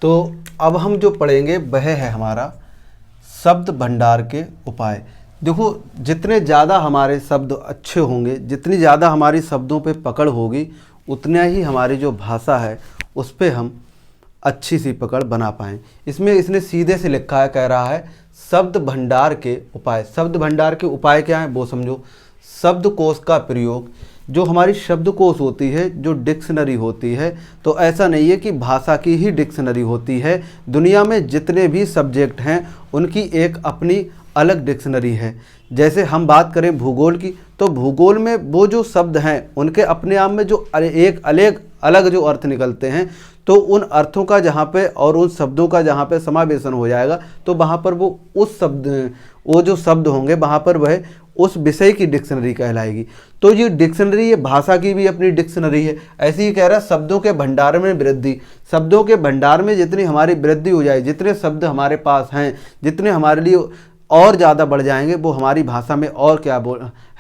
तो अब हम जो पढ़ेंगे वह है हमारा शब्द भंडार के उपाय। देखो, जितने ज़्यादा हमारे शब्द अच्छे होंगे, जितनी ज़्यादा हमारी शब्दों पे पकड़ होगी, उतना ही हमारी जो भाषा है उस पे हम अच्छी सी पकड़ बना पाएँ। इसमें इसने सीधे से लिखा है, कह रहा है शब्द भंडार के उपाय। शब्द भंडार के उपाय क्या हैं वो समझो। शब्दकोश का प्रयोग, जो हमारी शब्दकोश होती है, जो डिक्शनरी होती है, तो ऐसा नहीं है कि भाषा की ही डिक्शनरी होती है। दुनिया में जितने भी सब्जेक्ट हैं उनकी एक अपनी अलग डिक्शनरी है। जैसे हम बात करें भूगोल की, तो भूगोल में वो जो शब्द हैं उनके अपने आप में जो एक अलग जो अर्थ निकलते हैं, तो उन अर्थों का जहाँ पे और उन शब्दों का जहाँ पे समावेशन हो जाएगा, तो वहाँ पर वो जो शब्द होंगे वहाँ पर वह उस विषय की डिक्शनरी कहलाएगी। तो ये डिक्शनरी, ये भाषा की भी अपनी डिक्शनरी है। ऐसे ही कह रहा है शब्दों के भंडार में वृद्धि। शब्दों के भंडार में जितनी हमारी वृद्धि हो जाए, जितने शब्द हमारे पास हैं, जितने हमारे लिए और ज़्यादा बढ़ जाएंगे, वो हमारी भाषा में और क्या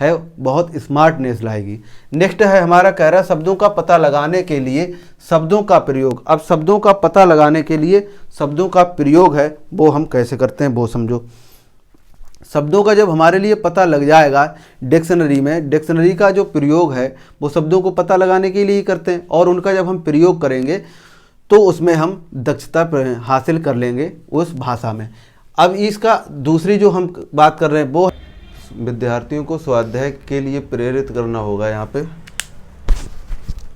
है, बहुत स्मार्टनेस लाएगी। नेक्स्ट है हमारा, कह रहा है शब्दों का पता लगाने के लिए शब्दों का प्रयोग। अब शब्दों का पता लगाने के लिए शब्दों का प्रयोग है वो हम कैसे करते हैं वो समझो। शब्दों का जब हमारे लिए पता लग जाएगा डिक्शनरी में, डिक्शनरी का जो प्रयोग है वो शब्दों को पता लगाने के लिए ही करते हैं, और उनका जब हम प्रयोग करेंगे तो उसमें हम दक्षता हासिल कर लेंगे उस भाषा में। अब इसका दूसरी जो हम बात कर रहे हैं वो विद्यार्थियों को स्वाध्याय के लिए प्रेरित करना होगा। यहाँ पे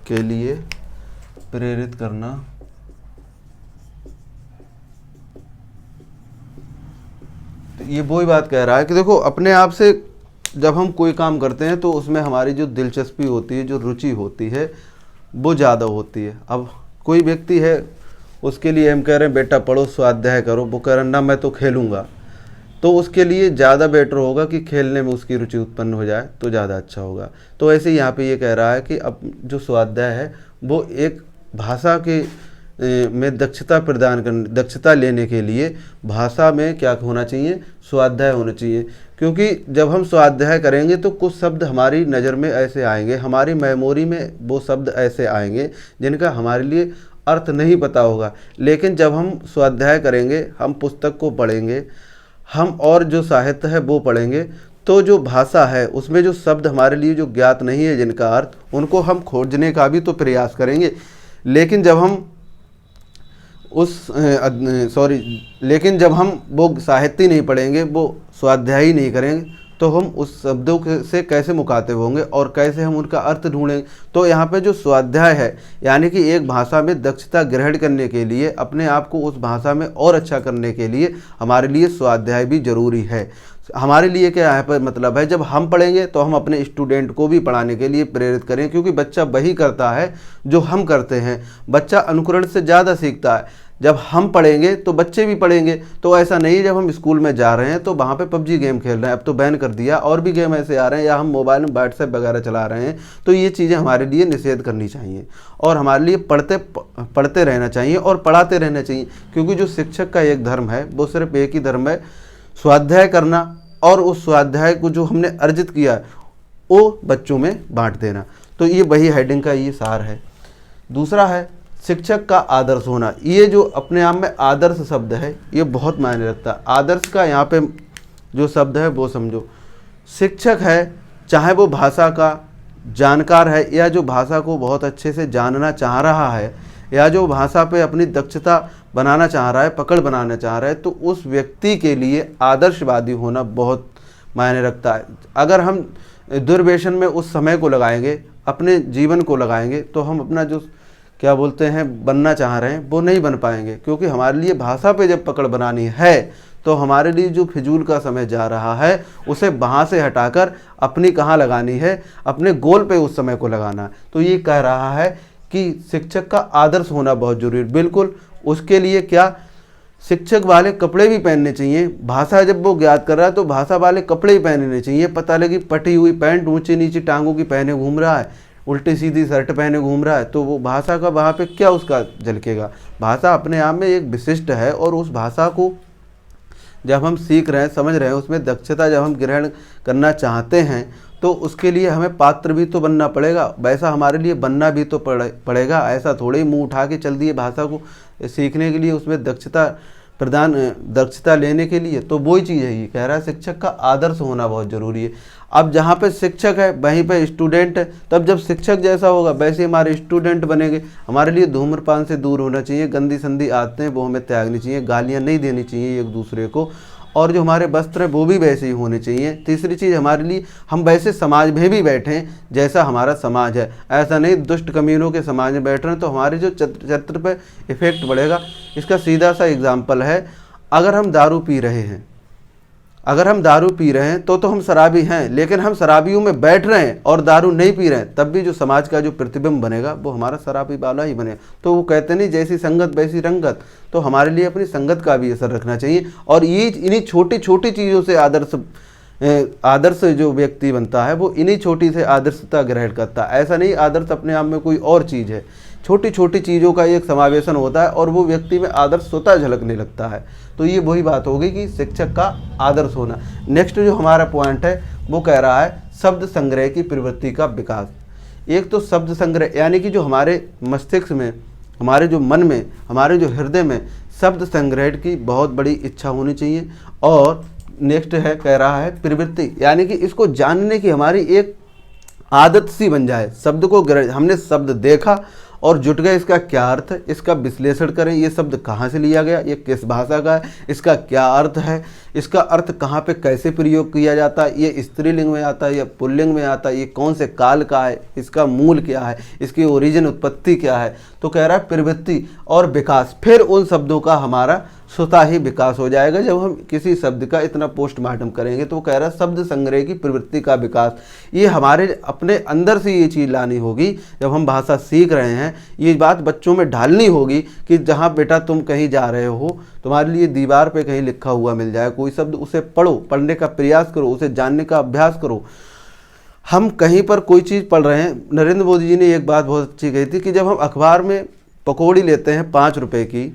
के लिए प्रेरित करना, तो ये वही बात कह रहा है कि देखो, अपने आप से जब हम कोई काम करते हैं तो उसमें हमारी जो दिलचस्पी होती है, जो रुचि होती है, वो ज़्यादा होती है। अब कोई व्यक्ति है, उसके लिए हम कह रहे हैं बेटा पढ़ो, स्वाध्याय करो, वो कह रहा है ना मैं तो खेलूँगा, तो उसके लिए ज़्यादा बेटर होगा कि खेलने में उसकी रुचि उत्पन्न हो जाए तो ज़्यादा अच्छा होगा। तो ऐसे ही यहाँ पे ये कह रहा है कि अब जो स्वाध्याय है वो एक भाषा के में दक्षता लेने के लिए भाषा में क्या होना चाहिए, स्वाध्याय होना चाहिए। क्योंकि जब हम स्वाध्याय करेंगे तो कुछ शब्द हमारी नज़र में ऐसे आएंगे, हमारी मेमोरी में वो शब्द ऐसे आएंगे जिनका हमारे लिए अर्थ नहीं पता होगा। लेकिन जब हम स्वाध्याय करेंगे, हम पुस्तक को पढ़ेंगे, हम और जो साहित्य है वो पढ़ेंगे, तो जो भाषा है उसमें जो शब्द हमारे लिए जो ज्ञात नहीं है जिनका अर्थ, उनको हम खोजने का भी तो प्रयास करेंगे। लेकिन जब हम लेकिन जब हम वो साहित्य नहीं पढ़ेंगे, वो स्वाध्याय ही नहीं करेंगे, तो हम उस शब्दों से कैसे मुखातिब होंगे और कैसे हम उनका अर्थ ढूंढेंगे। तो यहाँ पे जो स्वाध्याय है, यानी कि एक भाषा में दक्षता ग्रहण करने के लिए, अपने आप को उस भाषा में और अच्छा करने के लिए हमारे लिए स्वाध्याय भी जरूरी है। हमारे लिए क्या यहाँ पर मतलब है, जब हम पढ़ेंगे तो हम अपने स्टूडेंट को भी पढ़ाने के लिए प्रेरित करें, क्योंकि बच्चा वही करता है जो हम करते हैं। बच्चा अनुकरण से ज़्यादा सीखता है। जब हम पढ़ेंगे तो बच्चे भी पढ़ेंगे। तो ऐसा नहीं जब हम स्कूल में जा रहे हैं तो वहाँ पे पबजी गेम खेल रहे हैं, अब तो बैन कर दिया, और भी गेम ऐसे आ रहे हैं, या हम मोबाइल में व्हाट्सएप वगैरह चला रहे हैं, तो ये चीज़ें हमारे लिए निषेध करनी चाहिए और हमारे लिए पढ़ते रहना चाहिए और पढ़ाते रहना चाहिए। क्योंकि जो शिक्षक का एक धर्म है वो सिर्फ एक ही धर्म है, स्वाध्याय करना, और उस स्वाध्याय को जो हमने अर्जित किया है वो बच्चों में बांट देना। तो ये वही हेडिंग का ये सार है। दूसरा है शिक्षक का आदर्श होना। ये जो अपने आप में आदर्श शब्द है ये बहुत मायने रखता है। आदर्श का यहाँ पे जो शब्द है वो समझो। शिक्षक है, चाहे वो भाषा का जानकार है या जो भाषा को बहुत अच्छे से जानना चाह रहा है, या जो भाषा पे अपनी दक्षता बनाना चाह रहा है, पकड़ बनाना चाह रहा है, तो उस व्यक्ति के लिए आदर्शवादी होना बहुत मायने रखता है। अगर हम दुर्व्यसन में उस समय को लगाएंगे, अपने जीवन को लगाएंगे, तो हम अपना जो क्या बोलते हैं बनना चाह रहे हैं वो नहीं बन पाएंगे। क्योंकि हमारे लिए भाषा पे जब पकड़ बनानी है तो हमारे लिए जो फिजूल का समय जा रहा है उसे वहाँ से हटाकर अपनी कहाँ लगानी है, अपने गोल पे उस समय को लगाना है। तो ये कह रहा है कि शिक्षक का आदर्श होना बहुत जरूरी है। बिल्कुल, उसके लिए क्या, शिक्षक वाले कपड़े भी पहनने चाहिए। भाषा जब वो ज्ञात कर रहा है तो भाषा वाले कपड़े ही पहनने चाहिए। पता लगे पटी हुई पैंट ऊंची नीची टांगों की पहने घूम रहा है, उल्टी सीधी शर्ट पहने घूम रहा है, तो वो भाषा का वहाँ पे क्या उसका झलकेगा। भाषा अपने आप में एक विशिष्ट है और उस भाषा को जब हम सीख रहे हैं, समझ रहे हैं, उसमें दक्षता जब हम ग्रहण करना चाहते हैं तो उसके लिए हमें पात्र भी तो बनना पड़ेगा, वैसा हमारे लिए बनना भी तो पड़ेगा। ऐसा थोड़े ही मुंह उठा के चल दिए भाषा को सीखने के लिए, उसमें दक्षता लेने के लिए। तो वही चीज़ है, ये कह रहा है शिक्षक का आदर्श होना बहुत ज़रूरी है। अब जहाँ पे शिक्षक है वहीं पे स्टूडेंट है, तब जब शिक्षक जैसा होगा वैसे हमारे स्टूडेंट बनेंगे। हमारे लिए धूम्रपान से दूर होना चाहिए, गंदी संदी आदतें वो हमें त्यागनी चाहिए, गालियाँ नहीं देनी चाहिए एक दूसरे को, और जो हमारे वस्त्र हैं वो भी वैसे ही होने चाहिए। तीसरी चीज़, हमारे लिए हम वैसे समाज में भी बैठें जैसा हमारा समाज है, ऐसा नहीं दुष्ट कमीनों के समाज में बैठ रहे हैं तो हमारे जो चरित्र पर इफेक्ट पड़ेगा। इसका सीधा सा एग्जाम्पल है, अगर हम दारू पी रहे हैं तो हम शराबी हैं, लेकिन हम शराबियों में बैठ रहे हैं और दारू नहीं पी रहे हैं, तब भी जो समाज का जो प्रतिबिंब बनेगा वो हमारा शराबी वाला ही बनेगा। तो वो कहते नहीं जैसी संगत वैसी रंगत, तो हमारे लिए अपनी संगत का भी असर रखना चाहिए। और ये इन्हीं छोटी छोटी चीज़ों से आदर्श जो व्यक्ति बनता है वो इन्हीं छोटी से आदर्शता ग्रहण करता है। ऐसा नहीं आदर्श अपने आप में कोई और चीज़ है, छोटी छोटी चीज़ों का एक समावेशन होता है और वो व्यक्ति में आदर्श स्वतः झलकने लगता है। तो ये वही बात होगी कि शिक्षक का आदर्श होना। नेक्स्ट जो हमारा पॉइंट है वो कह रहा है शब्द संग्रह की प्रवृत्ति का विकास। एक तो शब्द संग्रह यानी कि जो हमारे मस्तिष्क में, हमारे जो मन में, हमारे जो हृदय में शब्द संग्रह की बहुत बड़ी इच्छा होनी चाहिए। और नेक्स्ट है कह रहा है प्रवृत्ति, यानी कि इसको जानने की हमारी एक आदत सी बन जाए। शब्द को हमने शब्द देखा और जुट गए, इसका क्या अर्थ है, इसका विश्लेषण करें, ये शब्द कहाँ से लिया गया, ये किस भाषा का है, इसका क्या अर्थ है, इसका अर्थ कहाँ पे कैसे प्रयोग किया जाता है, ये स्त्रीलिंग में आता है या पुल्लिंग में आता है, ये कौन से काल का है, इसका मूल क्या है, इसकी ओरिजिन उत्पत्ति क्या है। तो कह रहा है प्रवृत्ति और विकास, फिर उन शब्दों का हमारा स्वतः ही विकास हो जाएगा। जब हम किसी शब्द का इतना पोस्टमार्टम करेंगे तो कह रहा है शब्द संग्रह की प्रवृत्ति का विकास। ये हमारे अपने अंदर से ये चीज़ लानी होगी। जब हम भाषा सीख रहे हैं ये बात बच्चों में ढालनी होगी कि जहाँ बेटा तुम कहीं जा रहे हो, तुम्हारे लिए दीवार पे कहीं लिखा हुआ मिल जाए कोई शब्द, उसे पढ़ो, पढ़ने का प्रयास करो, उसे जानने का अभ्यास करो। हम कहीं पर कोई चीज़ पढ़ रहे हैं, नरेंद्र मोदी जी ने एक बात बहुत अच्छी कही थी कि जब हम अखबार में पकौड़ी लेते हैं 5 रुपए की,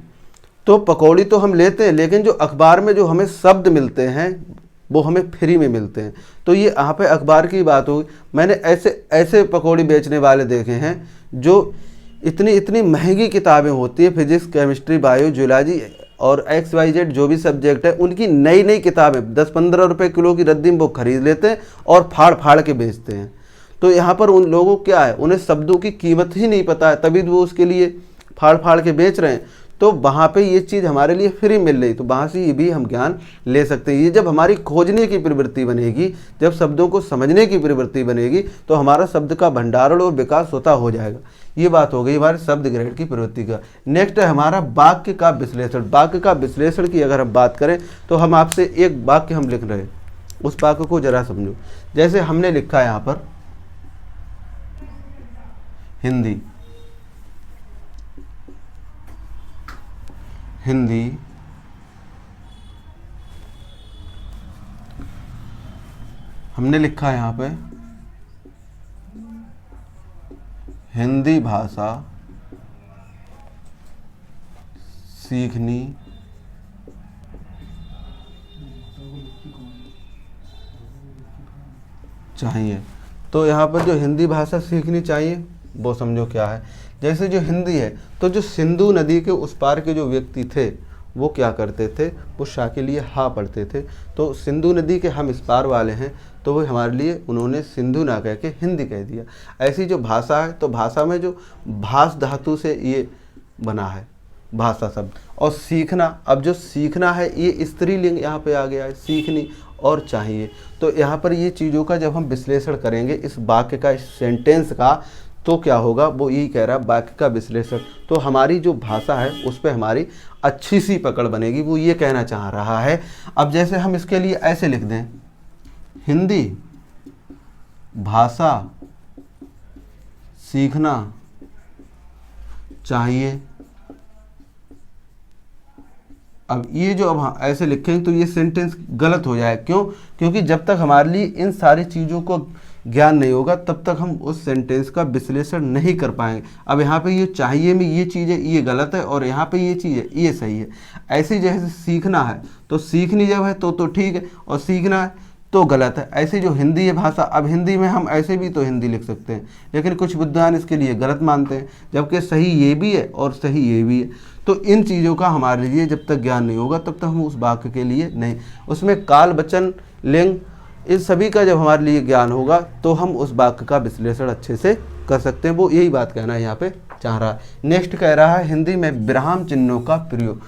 तो पकौड़ी तो हम लेते हैं, लेकिन जो अखबार में जो हमें शब्द मिलते हैं वो हमें फ्री में मिलते हैं। तो ये यहाँ पे अखबार की बात होगी। मैंने ऐसे पकौड़ी बेचने वाले देखे हैं जो इतनी महंगी किताबें होती है, फिजिक्स, केमिस्ट्री, बायो, जूलॉजी और XYZ जो भी सब्जेक्ट है, उनकी नई नई किताबें 10-15 रुपये किलो की रद्दी में वो खरीद लेते हैं और फाड़ फाड़ के बेचते हैं। तो यहाँ पर उन लोगों को क्या है, उन्हें शब्दों की कीमत ही नहीं पता है, तभी वो उसके लिए फाड़ फाड़ के बेच रहे हैं। तो वहाँ पे ये चीज़ हमारे लिए फ्री मिल रही, तो वहाँ से ये भी हम ज्ञान ले सकते हैं। ये जब हमारी खोजने की प्रवृत्ति बनेगी, जब शब्दों को समझने की प्रवृत्ति बनेगी, तो हमारा शब्द का भंडारण और विकास स्वतः हो जाएगा। ये बात हो गई हमारे शब्द ग्रहण की प्रवृत्ति का। नेक्स्ट है हमारा वाक्य का विश्लेषण। वाक्य का विश्लेषण की अगर हम बात करें तो हम आपसे एक वाक्य हम लिख रहे हैं, उस वाक्य को जरा समझो। जैसे हमने लिखा है यहाँ पर हिंदी हमने लिखा है यहाँ पे हिंदी भाषा सीखनी चाहिए। तो यहाँ पर जो हिंदी भाषा सीखनी चाहिए वो समझो क्या है। जैसे जो हिंदी है, तो जो सिंधु नदी के उस पार के जो व्यक्ति थे वो क्या करते थे, वो शाह के लिए हा पढ़ते थे। तो सिंधु नदी के हम इस पार वाले हैं, तो वो हमारे लिए उन्होंने सिंधु ना कह के हिंदी कह दिया। ऐसी जो भाषा है, तो भाषा में जो भाष धातु से ये बना है भाषा शब्द। और सीखना, अब जो सीखना है ये स्त्रीलिंग यहाँ पे आ गया है, सीखनी और चाहिए। तो यहाँ पर ये चीज़ों का जब हम विश्लेषण करेंगे इस वाक्य का, इस सेंटेंस का, तो क्या होगा, वो यही कह रहा है वाक्य का विश्लेषण। तो हमारी जो भाषा है उस पर हमारी अच्छी सी पकड़ बनेगी, वो ये कहना चाह रहा है। अब जैसे हम इसके लिए ऐसे लिख दें, हिंदी भाषा सीखना चाहिए। अब ये जो अब ऐसे लिखेंगे तो ये सेंटेंस गलत हो जाए। क्यों? क्योंकि जब तक हमारे लिए इन सारी चीज़ों को ज्ञान नहीं होगा तब तक हम उस सेंटेंस का विश्लेषण नहीं कर पाएंगे। अब यहाँ पे ये चाहिए में ये चीज़ है, ये गलत है, और यहाँ पे ये चीज़ है, ये सही है। ऐसे जैसे सीखना है तो सीखनी जब है तो ठीक है, और सीखना है तो गलत है। ऐसे जो हिंदी है भाषा, अब हिंदी में हम ऐसे भी तो हिंदी लिख सकते हैं, लेकिन कुछ विद्वान इसके लिए गलत मानते हैं, जबकि सही ये भी है और सही ये भी है। तो इन चीज़ों का हमारे लिए जब तक ज्ञान नहीं होगा तब तक हम उस वाक्य के लिए नहीं, उसमें काल, वचन, लिंग, इस सभी का जब हमारे लिए ज्ञान होगा तो हम उस वाक्य का विश्लेषण अच्छे से कर सकते हैं। वो यही बात कहना है यहाँ पे चाह रहा है। नेक्स्ट कह रहा है हिंदी में विराम चिन्हों का प्रयोग,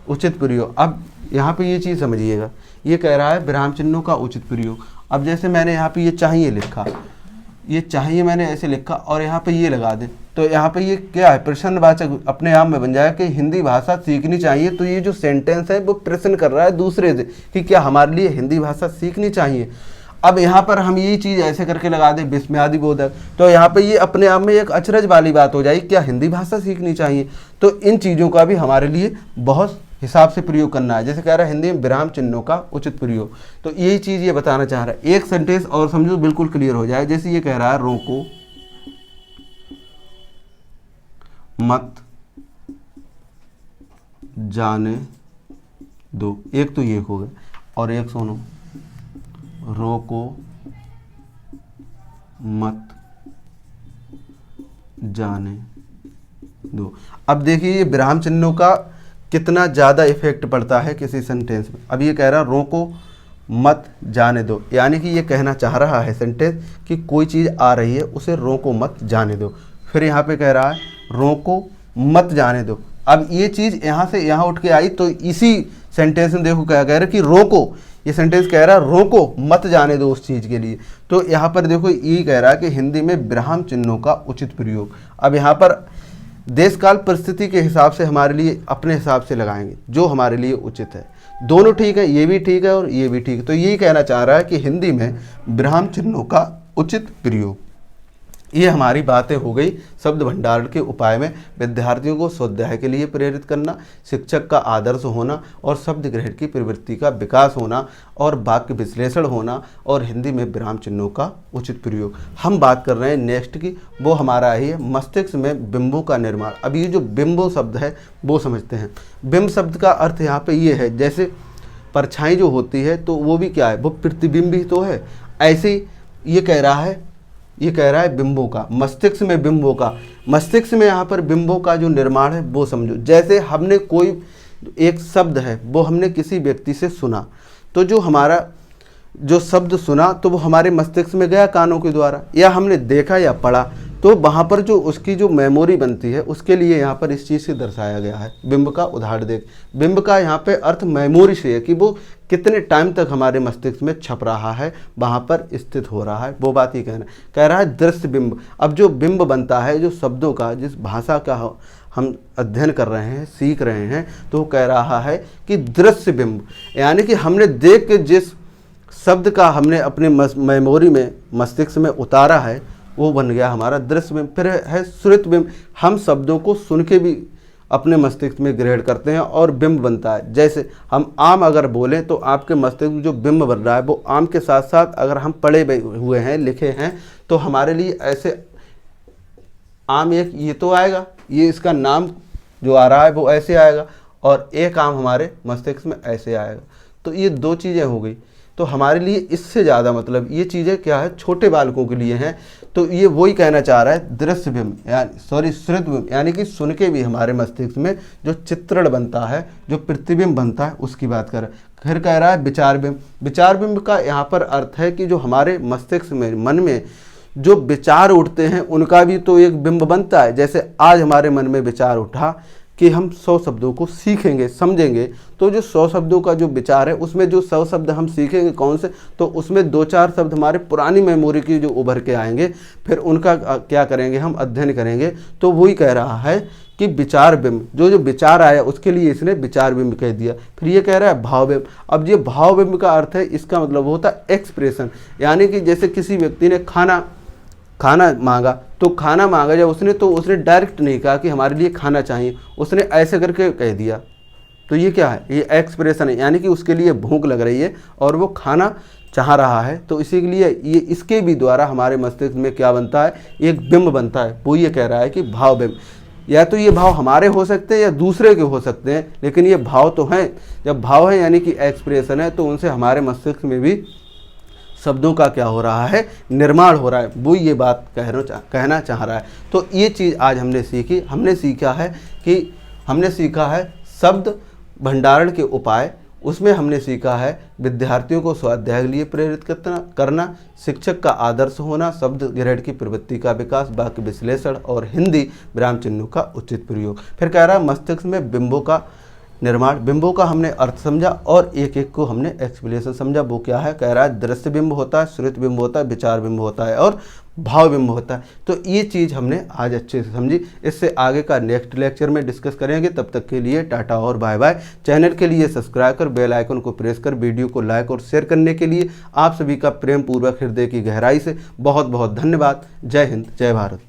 उचित प्रयोग। अब यहाँ पे ये चीज़ समझिएगा, ये कह रहा है विराम चिन्हों का उचित प्रयोग। अब जैसे मैंने यहाँ पे ये चाहिए लिखा, ये चाहिए मैंने ऐसे लिखा और यहाँ पे ये लगा दें, तो यहाँ पे ये क्या है, प्रश्नवाचक अपने आप में बन जाएगा कि हिंदी भाषा सीखनी चाहिए। तो ये जो सेंटेंस है वो प्रश्न कर रहा है दूसरे से कि क्या हमारे लिए हिंदी भाषा सीखनी चाहिए। अब यहाँ पर हम यही चीज़ ऐसे करके लगा दें विस्मयादि बोधक, तो यहाँ पे ये अपने आप में एक अचरज वाली बात हो जाएगी, क्या हिंदी भाषा सीखनी चाहिए। तो इन चीज़ों का भी हमारे लिए बहुत हिसाब से प्रयोग करना है। जैसे कह रहा है हिंदी में विराम चिन्हों का उचित प्रयोग, तो यही चीज़ ये बताना चाह रहा है। एक सेंटेंस और समझो बिल्कुल क्लियर हो जाए। जैसे ये कह रहा है रोको मत जाने दो, एक तो ये हो गया, और एक सुनो, रोको मत जाने दो। अब देखिए ये विराम चिन्हों का कितना ज़्यादा इफेक्ट पड़ता है किसी सेंटेंस में। अब ये कह रहा है रोको मत जाने दो, यानी कि ये कहना चाह रहा है सेंटेंस कि कोई चीज़ आ रही है उसे रोको मत जाने दो। फिर यहाँ पे कह रहा है रोको मत जाने दो। अब ये चीज़ यहाँ से यहाँ उठ के आई, तो इसी सेंटेंस में देखो क्या कह रहा है कि रोको, ये सेंटेंस कह रहा है रोको मत जाने दो उस चीज़ के लिए। तो यहाँ पर देखो ये कह रहा है कि हिंदी में विराम चिन्हों का उचित प्रयोग। अब यहाँ पर देश काल परिस्थिति के हिसाब से हमारे लिए अपने हिसाब से लगाएंगे जो हमारे लिए उचित है। दोनों ठीक है, ये भी ठीक है और ये भी ठीक है। तो यही कहना चाह रहा है कि हिंदी में विराम चिन्हों का उचित प्रयोग। ये हमारी बातें हो गई शब्द भंडारण के उपाय में। विद्यार्थियों को स्वाध्याय के लिए प्रेरित करना, शिक्षक का आदर्श होना, और शब्द ग्रहण की प्रवृत्ति का विकास होना, और वाक्य विश्लेषण होना, और हिंदी में विराम चिन्हों का उचित प्रयोग। हम बात कर रहे हैं नेक्स्ट की, वो हमारा ही है मस्तिष्क में बिंबों का निर्माण। अब ये जो बिंबो शब्द है वो समझते हैं। बिंब शब्द का अर्थ यहाँ पे ये है, जैसे परछाई जो होती है तो वो भी क्या है, वो प्रतिबिंब ही तो है। ऐसे ये कह रहा है बिंबों का, मस्तिष्क में बिंबों का। मस्तिष्क में यहाँ पर बिंबों का जो निर्माण है वो समझो। जैसे हमने कोई एक शब्द है वो हमने किसी व्यक्ति से सुना, तो जो हमारा जो शब्द सुना तो वो हमारे मस्तिष्क में गया कानों के द्वारा, या हमने देखा या पढ़ा, तो वहाँ पर जो उसकी जो मेमोरी बनती है उसके लिए यहाँ पर इस चीज़ से दर्शाया गया है। बिंब का उदाहरण देख, बिंब का यहाँ पे अर्थ मेमोरी से है कि वो कितने टाइम तक हमारे मस्तिष्क में छप रहा है, वहाँ पर स्थित हो रहा है, वो बात ही कहना कह रहा है दृश्य बिंब। अब जो बिंब बनता है जो शब्दों का, जिस भाषा का हम अध्ययन कर रहे हैं, सीख रहे हैं, तो वो कह रहा है कि दृश्य बिंब, यानी कि हमने देख के जिस शब्द का हमने अपने मेमोरी में मस्तिष्क में उतारा है वो बन गया हमारा दृश्य बिंब। फिर है श्रुत बिंब, हम शब्दों को सुन के भी अपने मस्तिष्क में ग्रहण करते हैं और बिंब बनता है। जैसे हम आम अगर बोलें तो आपके मस्तिष्क में जो बिंब बन रहा है वो आम के साथ साथ अगर हम पढ़े हुए हैं, लिखे हैं, तो हमारे लिए ऐसे आम एक ये तो आएगा, ये इसका नाम जो आ रहा है वो ऐसे आएगा, और एक आम हमारे मस्तिष्क में ऐसे आएगा। तो ये दो चीज़ें हो गई। तो हमारे लिए इससे ज़्यादा मतलब ये चीज़ें क्या है, छोटे बालकों के लिए हैं। तो ये वही कहना चाह रहा है दृश्य बिंब, यानी श्रुत बिंब, यानी कि सुन के भी हमारे मस्तिष्क में जो चित्रण बनता है, जो प्रतिबिंब बनता है, उसकी बात कर रहा है। फिर कह रहा है विचार बिंब। विचार बिंब का यहाँ पर अर्थ है कि जो हमारे मस्तिष्क में, मन में जो विचार उठते हैं उनका भी तो एक बिंब बनता है। जैसे आज हमारे मन में विचार उठा कि हम 100 शब्दों को सीखेंगे, समझेंगे, तो जो 100 शब्दों का जो विचार है उसमें जो 100 शब्द हम सीखेंगे कौन से, तो उसमें 2-4 शब्द हमारे पुरानी मेमोरी की जो उभर के आएंगे, फिर उनका क्या करेंगे, हम अध्ययन करेंगे। तो वही कह रहा है कि विचार बिंब, जो विचार आया उसके लिए इसने विचार बिंब कह दिया। फिर ये कह रहा है भाव बिंब। अब ये भाव बिंब का अर्थ है, इसका मतलब होता है एक्सप्रेशन, यानी कि जैसे किसी व्यक्ति ने खाना मांगा, तो खाना मांगा जब उसने, तो उसने डायरेक्ट नहीं कहा कि हमारे लिए खाना चाहिए, उसने ऐसे करके कह दिया, तो ये क्या है, ये एक्सप्रेशन है, यानी कि उसके लिए भूख लग रही है और वो खाना चाह रहा है। तो इसी के लिए ये इसके भी द्वारा हमारे मस्तिष्क में क्या बनता है, एक बिंब बनता है। वो ये कह रहा है कि भाव बिंब, या तो ये भाव हमारे हो सकते हैं या दूसरे के हो सकते हैं, लेकिन ये भाव तो हैं। जब भाव है यानी कि एक्सप्रेशन है, तो उनसे हमारे मस्तिष्क में भी शब्दों का क्या हो रहा है, निर्माण हो रहा है। वो ये बात कहना चाह रहा है। तो ये चीज़ आज हमने सीखी। हमने सीखा है शब्द भंडारण के उपाय। उसमें हमने सीखा है विद्यार्थियों को स्वाध्याय के लिए प्रेरित करना, शिक्षक का आदर्श होना, शब्द ग्रहण की प्रवृत्ति का विकास, वाक्य विश्लेषण और हिंदी विराम चिन्हों का उचित प्रयोग। फिर कह रहा है मस्तिष्क में बिंबों का निर्माण। बिंबों का हमने अर्थ समझा और एक एक को हमने एक्सप्लेनेशन समझा। वो क्या है, कह रहा है दृश्य बिंब होता है, श्रुति बिंब होता है, विचार बिंब होता है और भाव बिंब होता है। तो ये चीज़ हमने आज अच्छे से समझी। इससे आगे का नेक्स्ट लेक्चर में डिस्कस करेंगे। तब तक के लिए टाटा और बाय बाय। चैनल के लिए सब्सक्राइब कर बेल आइकन को प्रेस कर वीडियो को लाइक और शेयर करने के लिए आप सभी का प्रेम पूर्वक हृदय की गहराई से बहुत बहुत धन्यवाद। जय हिंद, जय भारत।